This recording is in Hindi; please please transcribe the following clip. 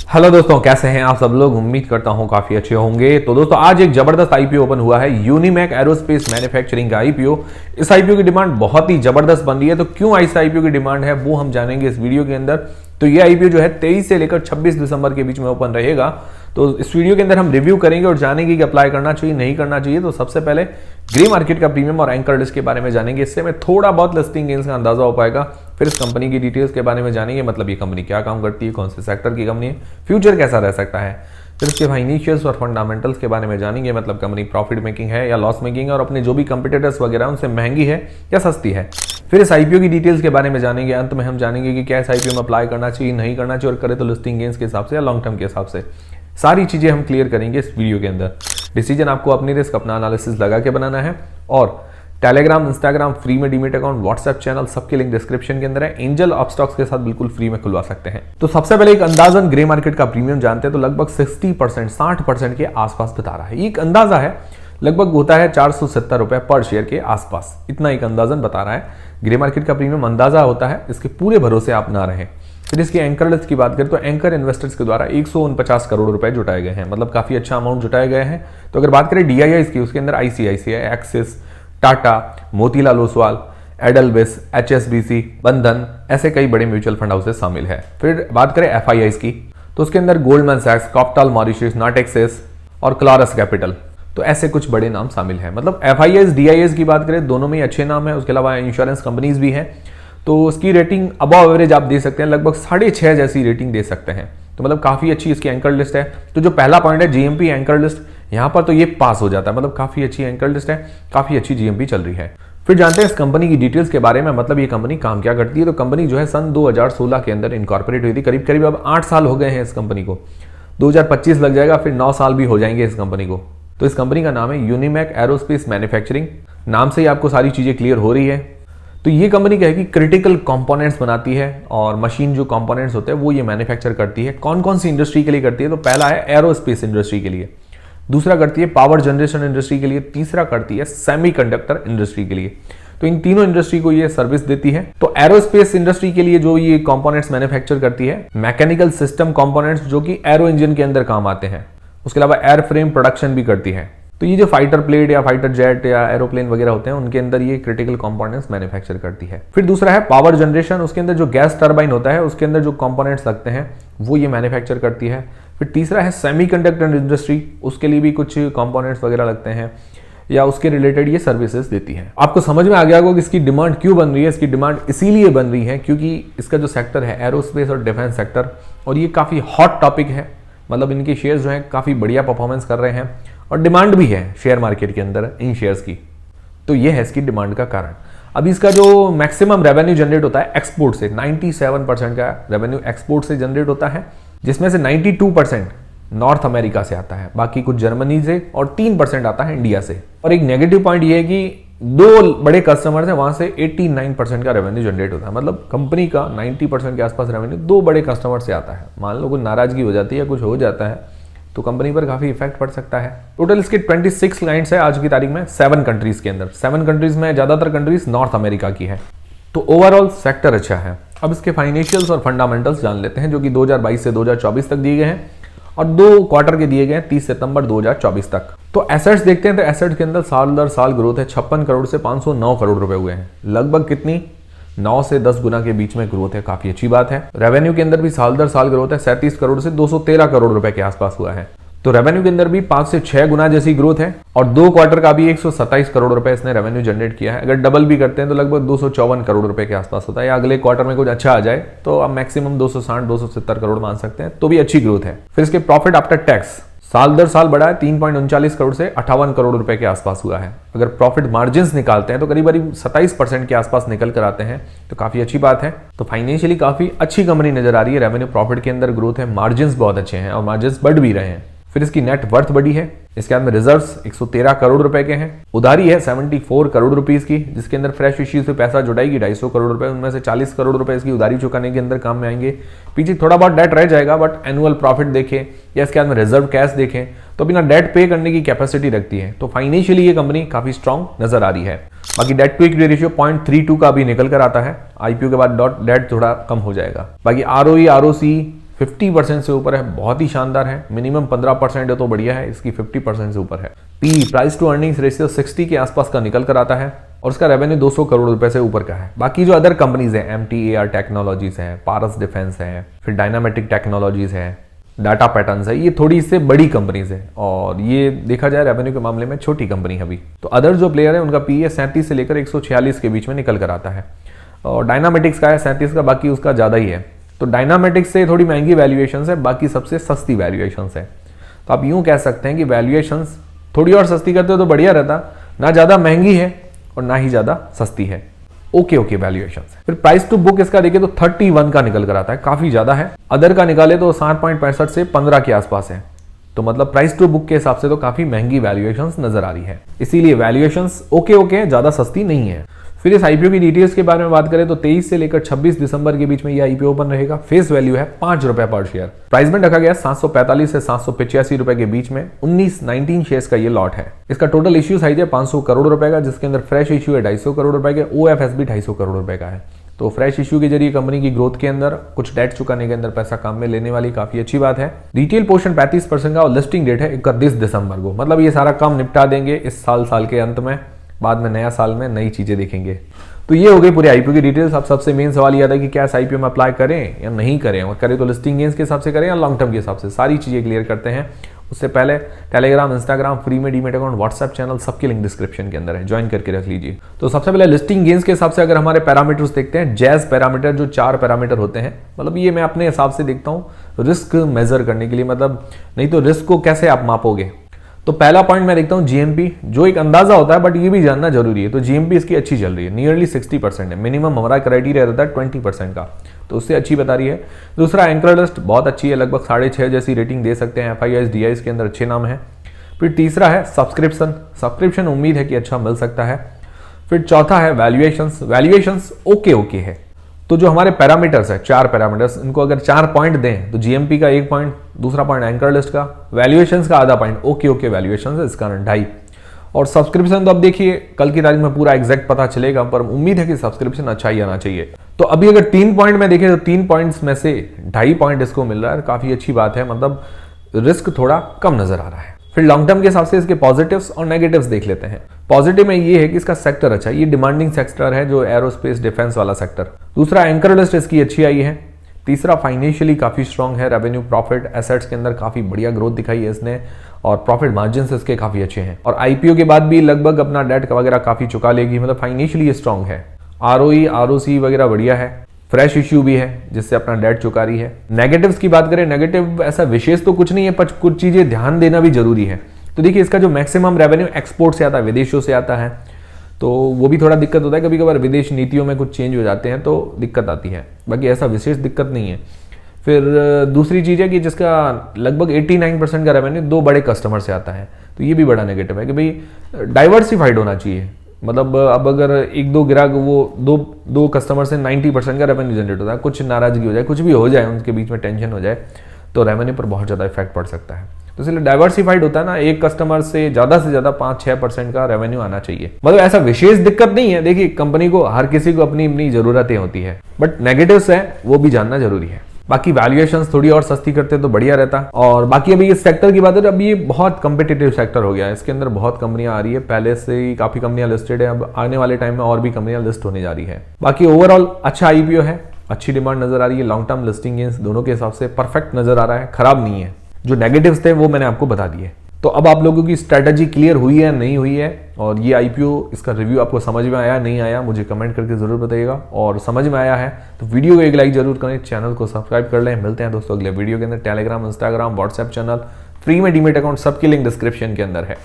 हेलो दोस्तों, कैसे हैं आप सब लोग। उम्मीद करता हूं काफी अच्छे होंगे। तो दोस्तों आज एक जबरदस्त आईपीओ ओपन हुआ है, यूनिमैक एरोस्पेस मैन्युफैक्चरिंग का आईपीओ। इस आईपीओ की डिमांड बहुत ही जबरदस्त बन रही है। तो क्यों इस आईपीओ की डिमांड है वो हम जानेंगे इस वीडियो के अंदर। तो ये आईपीओ जो है 23 से लेकर 26 दिसंबर के बीच में ओपन रहेगा। तो इस वीडियो के अंदर हम रिव्यू करेंगे और जानेंगे कि अप्लाई करना चाहिए नहीं करना चाहिए। तो सबसे पहले ग्रे मार्केट का प्रीमियम और एंकर लिस्ट के बारे में जानेंगे। इससे में थोड़ा बहुत लिस्टिंग गेन्स का अंदाजा हो पाएगा। फिर इस कंपनी की डिटेल्स के बारे में जानेंगे, मतलब ये कंपनी क्या काम करती है, कौन से सेक्टर की कंपनी है, फ्यूचर कैसा रह सकता है। फिर इसके फाइनेंशियल्स और फंडामेंटल्स के बारे में जानेंगे, मतलब कंपनी प्रॉफिट मेकिंग है या लॉस मेकिंग है और अपने जो भी कंपटीटर्स वगैरह उनसे महंगी है या सस्ती है। फिर इस आईपीओ की डिटेल्स के बारे में जानेंगे। अंत में हम जानेंगे कि क्या इस आईपीओ में अप्लाई करना चाहिए नहीं करना चाहिए, और करे तो लिस्टिंग गेन्स के हिसाब से या लॉन्ग टर्म के हिसाब से। सारी चीजें हम क्लियर करेंगे इस वीडियो के अंदर। डिसीजन आपको अपनी रिस्क, अपना एनालिसिस लगा के बनाना है। और टेलीग्राम, इंस्टाग्राम फ्री में डीमेट अकाउंट, व्हाट्सएप चैनल सबके लिंक डिस्क्रिप्शन के अंदर है। एंजल अपस्टॉक्स के साथ बिल्कुल फ्री में खुलवा सकते हैं। तो सबसे पहले एक अंदाजन ग्रे मार्केट का प्रीमियम जानते हैं। तो लगभग 60% के आसपास बता रहा है। एक अंदाजा है, लगभग होता है 470 रुपए पर शेयर के आसपास। इतना एक अंदाजन बता रहा है। ग्रे मार्केट का प्रीमियम अंदाजा होता है, इसके पूरे भरोसे आप ना रहें। फिर इसकी एंकर लिस्ट की बात करें तो एंकर इन्वेस्टर्स के द्वारा 149 करोड़ रुपए जुटाए गए हैं, मतलब काफी अच्छा अमाउंट जुटाए गए हैं। तो अगर बात करें डीआईआईस की, उसके अंदर ICICI, Axis, Tata, Motilal Oswal, Edelweiss, HSBC, Bandhan, ऐसे कई बड़े म्यूचुअल फंड हाउसेस शामिल है। फिर बात करें एफआईआईस की, तो उसके अंदर गोल्डमैन सैक्स, कॉप्टाल मॉरिशस, नाटेक्सिस और क्लारस कैपिटल, तो ऐसे कुछ बड़े नाम शामिल हैं। मतलब एफआईआईस, डीआईआईस की बात करें दोनों में ही अच्छे नाम है। उसके अलावा इंश्योरेंस कंपनीज भी हैं। तो उसकी रेटिंग अबव एवरेज आप दे सकते हैं, लगभग 6.5 जैसी रेटिंग दे सकते हैं। तो मतलब काफी अच्छी इसकी एंकर लिस्ट है। तो जो पहला पॉइंट है जीएमपी एंकर लिस्ट, यहां पर तो ये पास हो जाता है, मतलब काफी अच्छी एंकर लिस्ट है, काफी अच्छी जीएमपी चल रही है। फिर जानते हैं इस कंपनी की डिटेल्स के बारे में, मतलब ये कंपनी काम क्या करती है। तो कंपनी जो है सन 2016 के अंदर इनकॉर्पोरेट हुई थी। करीब करीब अब 8 साल हो गए हैं इस कंपनी को। 2025 लग जाएगा, फिर 9 साल भी हो जाएंगे इस कंपनी को। तो इस कंपनी का नाम है यूनिमैक एरोस्पेस मैन्युफैक्चरिंग। नाम से ही आपको सारी चीजें क्लियर हो रही है। तो ये कंपनी क्या है कि क्रिटिकल कंपोनेंट्स बनाती है और मशीन जो कंपोनेंट्स होते हैं वो ये मैन्युफैक्चर करती है। कौन कौन सी इंडस्ट्री के लिए करती है। तो पहला है एरोस्पेस इंडस्ट्री के लिए, दूसरा करती है पावर जनरेशन इंडस्ट्री के लिए, तीसरा करती है सेमीकंडक्टर इंडस्ट्री के लिए। तो इन तीनों इंडस्ट्री को ये सर्विस देती है। तो एरोस्पेस इंडस्ट्री के लिए जो ये कंपोनेंट्स मैन्युफैक्चर करती है, मैकेनिकल सिस्टम कंपोनेंट्स जो कि एरो इंजन के अंदर काम आते हैं। उसके अलावा एयर फ्रेम प्रोडक्शन भी करती है। तो ये जो फाइटर प्लेट या फाइटर जेट या एरोप्लेन वगैरह होते हैं उनके अंदर ये क्रिटिकल कंपोनेंट्स मैन्युफैक्चर करती है। फिर दूसरा है पावर जनरेशन, उसके अंदर जो गैस टरबाइन होता है उसके अंदर जो कंपोनेंट्स लगते हैं वो ये मैन्युफैक्चर करती है। फिर तीसरा है सेमीकंडक्टर इंडस्ट्री, उसके लिए भी कुछ कंपोनेंट्स वगैरह लगते हैं या उसके रिलेटेड ये सर्विसेज देती है। आपको समझ में आ गया होगा कि इसकी डिमांड क्यों बन रही है। इसकी डिमांड इसीलिए बन रही है क्योंकि इसका जो सेक्टर है एरोस्पेस और डिफेंस सेक्टर, और ये काफी हॉट टॉपिक है। मतलब इनके शेयर्स जो है काफी बढ़िया परफॉर्मेंस कर रहे हैं और डिमांड भी है शेयर मार्केट के अंदर इन शेयर्स की। तो ये है इसकी डिमांड का कारण। अभी इसका जो मैक्सिमम रेवेन्यू जनरेट होता है एक्सपोर्ट से, 97% का रेवेन्यू एक्सपोर्ट से जनरेट होता है, जिसमें से 92% नॉर्थ अमेरिका से आता है, बाकी कुछ जर्मनी से और 3% आता है इंडिया से। और एक नेगेटिव पॉइंट ये है कि 2 बड़े कस्टमर्स हैं, वहां से 89% का रेवेन्यू जनरेट होता है। मतलब कंपनी का 90% के आसपास रेवेन्यू 2 बड़े कस्टमर से आता है। मान लो कोई नाराजगी हो जाती है या कुछ हो जाता है तो कंपनी पर काफी इफेक्ट पड़ सकता है। टोटल इसके 26 क्लाइंट्स है आज की तारीख में 7 कंट्रीज के अंदर। 7 कंट्रीज में ज्यादातर कंट्रीज नॉर्थ अमेरिका की है। तो ओवरऑल सेक्टर अच्छा है। अब इसके फाइनेंशियल्स और फंडामेंटल्स जान लेते हैं, जो कि 2022 से 2024 तक दिए गए हैं और 2 क्वार्टर के दिए गए हैं 30 सितंबर 2024 तक। तो एसेट्स देखते हैं। तो एसेट्स के अंदर साल दर साल ग्रोथ है। 56 करोड़ से 509 करोड़ रुपए हुए हैं। लगभग कितनी 9 से 10 गुना के बीच में ग्रोथ है, काफी अच्छी बात है। रेवेन्यू के अंदर भी साल दर साल ग्रोथ है। 37 करोड़ से 213 करोड़ रुपए के आसपास हुआ है। तो रेवेन्यू के अंदर भी 5 से 6 गुना जैसी ग्रोथ है। और 2 क्वार्टर का भी 127 करोड़ रुपए इसने रेवेन्यू जनरेट किया है। अगर डबल भी करते हैं तो लगभग 254 करोड़ रुपए के आसपास होता है, या अगले क्वार्टर में कुछ अच्छा आ जाए तो आप मैक्सिमम 260-270 करोड़ मान सकते हैं, तो भी अच्छी ग्रोथ है। फिर इसके प्रॉफिट आफ्टर टैक्स साल दर साल बढ़ा है। 3.39 करोड़ से 58 करोड़ रुपए के आसपास हुआ है। अगर प्रॉफिट मार्जिन्स निकालते हैं तो करीब करीब 27% के आसपास निकल कर आते हैं, तो काफी अच्छी बात है। तो फाइनेंशियली काफी अच्छी कंपनी नजर आ रही है। रेवेन्यू प्रॉफिट के अंदर ग्रोथ है, मार्जिन्स बहुत अच्छे हैं और मार्जिन्स बढ़ भी रहे हैं। फिर इसकी नेट वर्थ बढ़ी है। इसके अंदर रिजर्व्स 113 करोड़ रुपए के हैं। उधारी है 74 करोड़ रुपीस की, जिसके अंदर फ्रेश इश्यू से पैसा जुटाएगी 250 करोड़ रुपए। उनमें से 40 करोड़ रुपए इसकी उधारी चुकाने के अंदर काम में आएंगे। पीछे थोड़ा बहुत डेट रह जाएगा, बट एनुअल प्रॉफिट देखें या इसके अंदर रिजर्व कैश देखें तो बिना डेट पे करने की कैपेसिटी रखती है। तो फाइनेंशियली ये कंपनी काफी स्ट्रॉन्ग नजर आ रही है। बाकी डेट टू इक्विटी रेशियो 0.32 का भी निकल कर आता है। आईपीओ के बाद डेट थोड़ा कम हो जाएगा। बाकी आरओई, आरओसी, 50% से ऊपर है, बहुत ही शानदार है। मिनिमम 15% है तो बढ़िया है, इसकी 50% से ऊपर है। P price to earnings ratio 60 के आसपास का निकल कर आता है और उसका रेवेन्यू 200 करोड़ रुपए से ऊपर का है। बाकी जो अदर कंपनीज है, MTAR टेक्नोलॉजीज है, पारस डिफेंस है, फिर डायनामेटिक टेक्नोलॉजीज है, डाटा पैटर्न्स है, ये थोड़ी इससे बड़ी कंपनीज है और ये देखा जाए रेवेन्यू के मामले में छोटी कंपनी है अभी। तो अदर जो प्लेयर है उनका पी 37 से लेकर 146 के बीच में निकल कर आता है और डायनामेटिक्स का है 37 का, बाकी उसका ज़्यादा ही है। तो डायनामेटिक्स से थोड़ी महंगी वैल्यूएशन है, बाकी सबसे सस्ती वैल्यूएशन है। तो आप यूं कह सकते हैं कि वैल्यूएशन थोड़ी और सस्ती करते हो तो बढ़िया रहता, ना ज़्यादा महंगी है और ना ही ज़्यादा सस्ती है। ओके वैल्यूएशन है। फिर प्राइस टू बुक इसका देखें तो 31 का निकल कर आता है, काफ़ी ज़्यादा है। अदर का निकाले तो 7.65 से 15 के आसपास है। तो मतलब प्राइस टू बुक के हिसाब से तो काफ़ी महंगी वैल्यूएशंस नजर आ रही है, इसीलिए वैल्यूएशंस ओके ज़्यादा सस्ती नहीं है। फिर इस आईपीओ की डिटेल्स के बारे में बात करें तो 23 से लेकर 26 दिसंबर के बीच में ये आईपीओ ओपन रहेगा। फेस वैल्यू है 5 रुपए पर शेयर। प्राइस में रखा गया 745 से 785 रुपए के बीच में। 19 शेयर्स का ये लॉट है। इसका टोटल इश्यू साइज है 500 करोड़ रुपए का, जिसके अंदर फ्रेश इश्यू है 250 करोड़ रुपए के, OFS भी 250 करोड़ रुपए का है। तो फ्रेश इश्यू के जरिए कंपनी की ग्रोथ के अंदर कुछ डेट चुकाने के अंदर पैसा काम में लेने वाली काफी अच्छी बात है। रिटेल पोर्शन 35% का और लिस्टिंग डेट है 31 दिसंबर को। मतलब ये सारा काम निपटा देंगे इस साल के अंत में, बाद में नया साल में नई चीजें देखेंगे। तो ये हो गई पूरी आईपीओ की डिटेल्स। अब सबसे मेन सवाल यह था कि क्या इस आईपीओ में अप्लाई करें या नहीं करें, और करें तो लिस्टिंग गेन्स के हिसाब से करें या लॉन्ग टर्म के हिसाब से, सारी चीजें क्लियर करते हैं। उससे पहले टेलीग्राम, इंस्टाग्राम, फ्री में डीमेट अकाउंट, व्हाट्सएप चैनल, सबके लिंक डिस्क्रिप्शन के अंदर है, ज्वाइन करके रख लीजिए। तो सबसे पहले लिस्टिंग गेन्स के हिसाब से अगर हमारे पैरामीटर्स देखते हैं, जैज पैरामीटर जो 4 पैरामीटर होते हैं, मतलब ये मैं अपने हिसाब से देखता हूँ रिस्क मेजर करने के लिए, मतलब नहीं तो रिस्क को कैसे आप मापोगे। तो पहला पॉइंट मैं देखता हूं जीएमपी, जो एक अंदाजा होता है बट ये भी जानना जरूरी है। तो जीएमपी इसकी अच्छी चल रही है, नियरली 60% है। मिनिमम हमारा क्राइटेरिया रहता है 20% का, तो उससे अच्छी बता रही है। दूसरा एंकर लिस्ट बहुत अच्छी है, लगभग 6.5 जैसी रेटिंग दे सकते हैं। FIS DIS के अंदर अच्छे नाम है। फिर तीसरा है सब्सक्रिप्शन उम्मीद है कि अच्छा मिल सकता है। फिर चौथा है वैल्यूएशंस ओके है। तो जो हमारे पैरामीटर्स है, 4 पैरामीटर्स, इनको अगर 4 पॉइंट दें तो जीएमपी का 1 पॉइंट, दूसरा पॉइंट एंकर लिस्ट का, वैल्यूएशंस का आधा पॉइंट, ओके वैल्यूएशंस है इसका 2.5, और सब्सक्रिप्शन तो अब देखिए कल की तारीख में पूरा एग्जैक्ट पता चलेगा, पर उम्मीद है कि सब्सक्रिप्शन अच्छा ही आना चाहिए। तो अभी अगर 3 पॉइंट में देखें तो 3 पॉइंट्स में से 2.5 पॉइंट इसको मिल रहा है, काफी अच्छी बात है, मतलब रिस्क थोड़ा कम नजर आ रहा है। फिर लॉन्ग टर्म के हिसाब से इसके पॉजिटिव्स और नेगेटिव्स देख लेते हैं। पॉजिटिव में ये है कि इसका सेक्टर अच्छा है, ये डिमांडिंग सेक्टर है जो एरोस्पेस डिफेंस वाला सेक्टर। दूसरा एंकर लिस्ट इसकी अच्छी आई है। तीसरा फाइनेंशियली काफी स्ट्रांग है, रेवेन्यू, प्रॉफिट, एसेट्स के अंदर काफी बढ़िया ग्रोथ दिखाई है इसने, और प्रॉफिट मार्जिन इसके काफी अच्छे हैं, और आईपीओ के बाद भी लगभग अपना डेट वगैरह काफी चुका लेगी, मतलब फाइनेंशियली स्ट्रांग है। ROE ROC वगैरह बढ़िया है। फ्रेश इश्यू भी है जिससे अपना डेट चुका रही है। नेगेटिव्स की बात करें, नेगेटिव ऐसा विशेष तो कुछ नहीं है, पर कुछ चीजें ध्यान देना भी जरूरी है। तो देखिए इसका जो मैक्सिमम रेवेन्यू एक्सपोर्ट से आता है, विदेशों से आता है, तो वो भी थोड़ा दिक्कत होता है। कभी कभार विदेश नीतियों में कुछ चेंज हो जाते हैं तो दिक्कत आती है, बाकी ऐसा विशेष दिक्कत नहीं है। फिर दूसरी चीज़ है कि जिसका लगभग 89% का रेवेन्यू 2 बड़े कस्टमर से आता है, तो ये भी बड़ा नेगेटिव है कि भाई डाइवर्सिफाइड होना चाहिए। मतलब अब अगर 1-2 ग्राहक, वो दो कस्टमर से 90% का रेवेन्यू जनरेट होता है, कुछ नाराजगी हो जाए, कुछ भी हो जाए, उनके बीच में टेंशन हो जाए, तो रेवेन्यू पर बहुत ज़्यादा इफेक्ट पड़ सकता है। तो इसलिए डाइवर्सिफाइड होता है ना, एक कस्टमर से ज़्यादा 5-6% का रेवेन्यू आना चाहिए। मतलब ऐसा विशेष दिक्कत नहीं है। देखिए कंपनी को, हर किसी को अपनी अपनी जरूरतें होती है, बट नेगेटिव्स है वो भी जानना जरूरी है। बाकी वैल्यूएशंस थोड़ी और सस्ती करते तो बढ़िया रहता। और बाकी अभी इस सेक्टर की बात है तो अभी ये बहुत कंपिटिटिव सेक्टर हो गया है, इसके अंदर बहुत कंपनियां आ रही है, पहले से ही काफी कंपनियां लिस्टेड है, अब आने वाले टाइम में और भी कंपनियां लिस्ट होने जा रही है। बाकी ओवरऑल अच्छा आईपीओ है, अच्छी डिमांड नजर आ रही है, लॉन्ग टर्म लिस्टिंग गेन्स दोनों के हिसाब से परफेक्ट नजर आ रहा है, खराब नहीं है। जो नेगेटिव्स थे वो मैंने आपको बता दिए। तो अब आप लोगों की स्ट्रेटजी क्लियर हुई है नहीं हुई है, और ये आईपीओ, इसका रिव्यू आपको समझ में आया नहीं आया, मुझे कमेंट करके जरूर बताइएगा। और समझ में आया है तो वीडियो को एक लाइक जरूर करें, चैनल को सब्सक्राइब कर लें। मिलते हैं दोस्तों अगले वीडियो के अंदर। Telegram, Instagram, WhatsApp channel, free में डीमेट अकाउंट, सबकी लिंक डिस्क्रिप्शन के अंदर है।